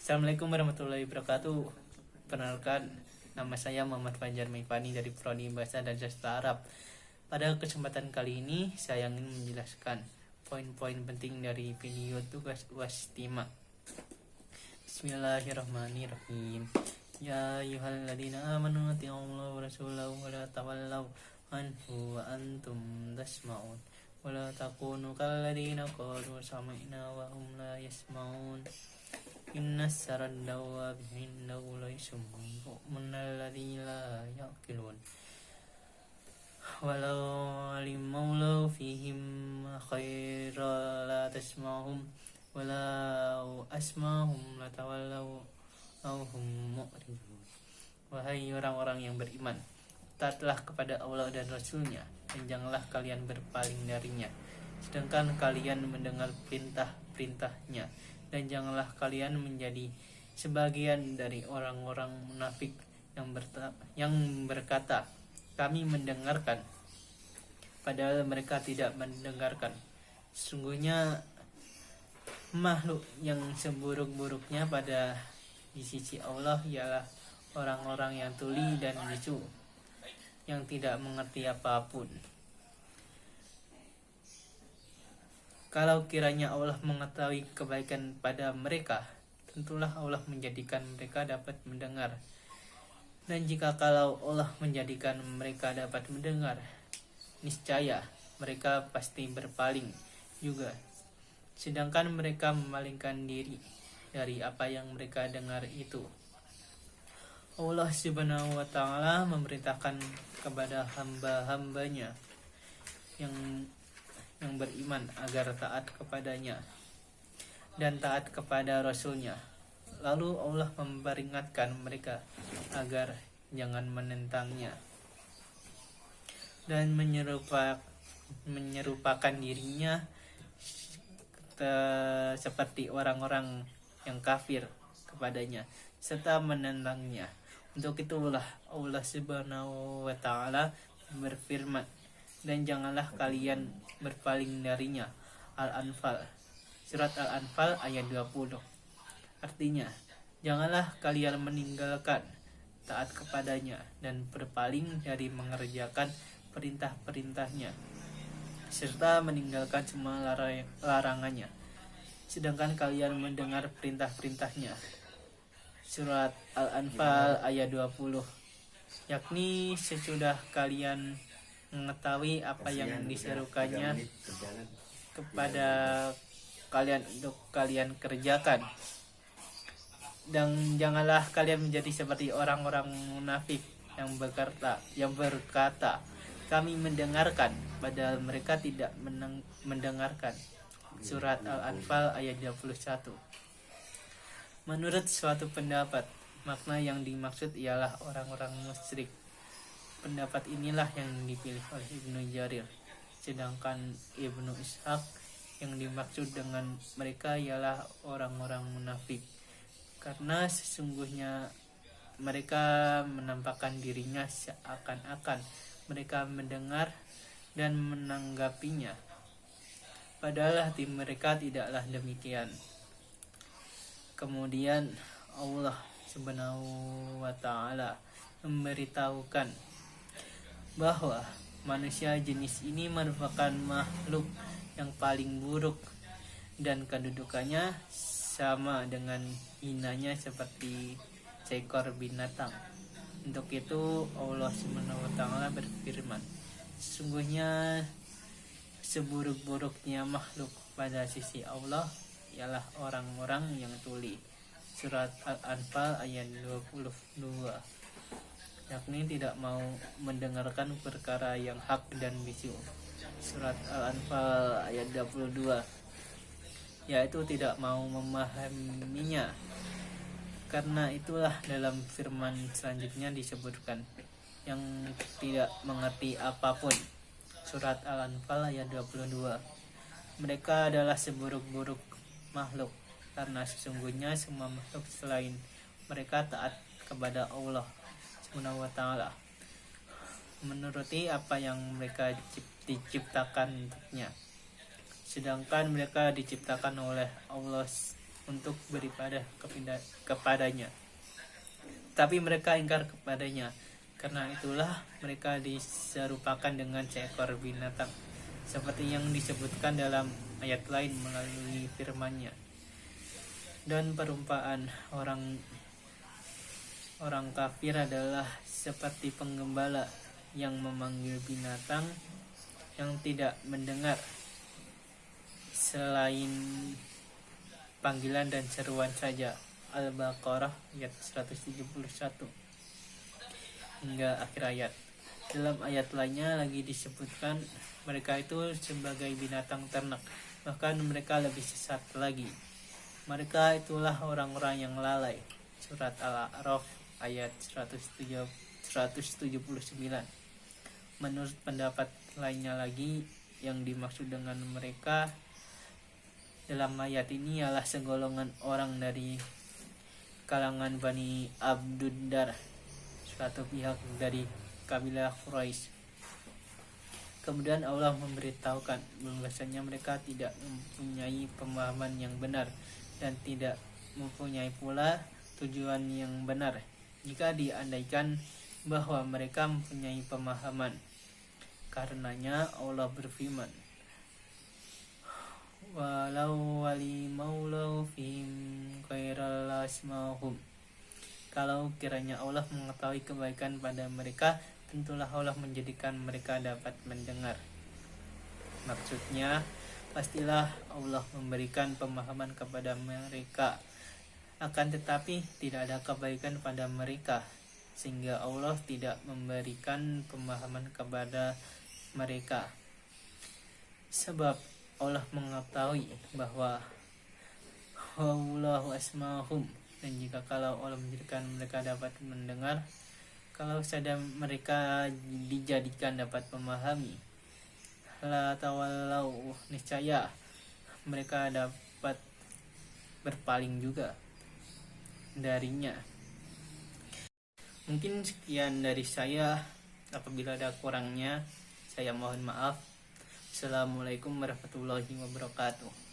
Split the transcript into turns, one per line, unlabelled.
Assalamualaikum warahmatullahi wabarakatuh. Perkenalkan, nama saya Muhammad Fajar Maifani dari Prodi Bahasa dan Sastra Arab. Pada kesempatan kali ini, saya ingin menjelaskan poin-poin penting dari video tugas UAS Stima. Bismillahirrahmanirrahim. Ya ayyuhalladzina amanu atti'ullaha wa rasulahu wa la tawallaw anhu wa antum tasma'un. Wa la takunu kalladzina qalu sami'na wa hum la yasma'un. Inna sarad dawabi innahu laysum munalladzi la yaqilun. Walau alimau fihim khaira la tasma'hum walau asma'hum la tawallaw hum mu'ridun. Wahai orang-orang yang beriman, taatlah kepada Allah dan Rasulnya, dan janganlah kalian berpaling darinya, sedangkan kalian mendengar perintah-perintahnya, dan janganlah kalian menjadi sebagian dari orang-orang munafik yang berkata, kami mendengarkan, padahal mereka tidak mendengarkan. Sesungguhnya makhluk yang seburuk-buruknya pada di sisi Allah ialah orang-orang yang tuli dan bisu, yang tidak mengerti apapun. Kalau kiranya Allah mengetahui kebaikan pada mereka, tentulah Allah menjadikan mereka dapat mendengar. Dan jika kalau Allah menjadikan mereka dapat mendengar, niscaya mereka pasti berpaling juga. Sedangkan mereka memalingkan diri dari apa yang mereka dengar itu. Allah Subhanahu wa ta'ala memerintahkan kepada hamba-hambanya yang beriman agar taat kepadanya dan taat kepada Rasulnya. Lalu Allah memperingatkan mereka agar jangan menentangnya dan menyerupakan dirinya seperti orang-orang yang kafir kepadanya serta menentangnya. Untuk itulah Allah Subhanahu wa ta'ala berfirman, dan janganlah kalian berpaling darinya. Al-Anfal, surat Al-Anfal ayat 20. Artinya, janganlah kalian meninggalkan taat kepadanya dan berpaling dari mengerjakan perintah-perintahnya, serta meninggalkan semua larangannya, sedangkan kalian mendengar perintah-perintahnya. Surat Al-Anfal ayat 20, yakni sesudah kalian mengetahui apa yang diserukannya kepada kalian untuk kalian kerjakan. Dan janganlah kalian menjadi seperti orang-orang munafik yang berkata, kami mendengarkan, padahal mereka tidak mendengarkan. Surat Al-Anfal ayat 21. Menurut suatu pendapat, makna yang dimaksud ialah orang-orang musyrik. Pendapat inilah yang dipilih oleh Ibnu Jarir. Sedangkan Ibnu Ishaq, yang dimaksud dengan mereka ialah orang-orang munafik, karena sesungguhnya mereka menampakkan dirinya seakan-akan mereka mendengar dan menanggapinya, padahal hati mereka tidaklah demikian. Kemudian Allah Subhanahu wa ta'ala memberitahukan bahwa manusia jenis ini merupakan makhluk yang paling buruk dan kedudukannya sama dengan hinanya seperti seekor binatang. Untuk itu Allah Subhanahu wa ta'ala berfirman, sesungguhnya seburuk-buruknya makhluk pada sisi Allah ialah orang-orang yang tuli. Surat Al-Anfal ayat 22, yakni tidak mau mendengarkan perkara yang hak dan bisu. Surat Al-Anfal ayat 22, yaitu tidak mau memahaminya. Karena itulah dalam firman selanjutnya disebutkan yang tidak mengerti apapun. Surat Al-Anfal ayat 22. Mereka adalah seburuk-buruk makhluk, karena sesungguhnya semua makhluk selain mereka taat kepada Allah Subhanahu wa ta'ala, menuruti apa yang mereka diciptakan untuknya, sedangkan mereka diciptakan oleh Allah untuk beribadah kepadanya, tapi mereka ingkar kepadanya. Karena itulah mereka diserupakan dengan seekor binatang, seperti yang disebutkan dalam ayat lain melalui firman-Nya. Dan perumpamaan orang kafir adalah seperti penggembala yang memanggil binatang yang tidak mendengar selain panggilan dan seruan saja. Al-Baqarah ayat 171 hingga akhir ayat. Dalam ayat lainnya lagi disebutkan mereka itu sebagai binatang ternak, bahkan mereka lebih sesat lagi. Mereka itulah orang-orang yang lalai. Surat Al-A'raf ayat 179. Menurut pendapat lainnya lagi, yang dimaksud dengan mereka dalam ayat ini ialah segolongan orang dari kalangan Bani Abduddar, suatu pihak dari kabilah Quraisy. Kemudian Allah memberitahukan bahwasanya mereka tidak mempunyai pemahaman yang benar dan tidak mempunyai pula tujuan yang benar. Jika diandaikan bahwa mereka mempunyai pemahaman, karenanya Allah berfirman, walau wali maulau fihim khairal asmahum. Kalau kiranya Allah mengetahui kebaikan pada mereka, tentulah Allah menjadikan mereka dapat mendengar. Maksudnya, pastilah Allah memberikan pemahaman kepada mereka. Akan tetapi tidak ada kebaikan pada mereka, sehingga Allah tidak memberikan pemahaman kepada mereka. Sebab Allah mengetahui bahwa wallahu asmahum, dan jika kalau Allah menjadikan mereka dapat mendengar, kalau saja mereka dijadikan dapat memahami, la tawallau, niscaya mereka dapat berpaling juga darinya. Mungkin sekian dari saya. Apabila ada kurangnya, saya mohon maaf. Assalamualaikum warahmatullahi wabarakatuh.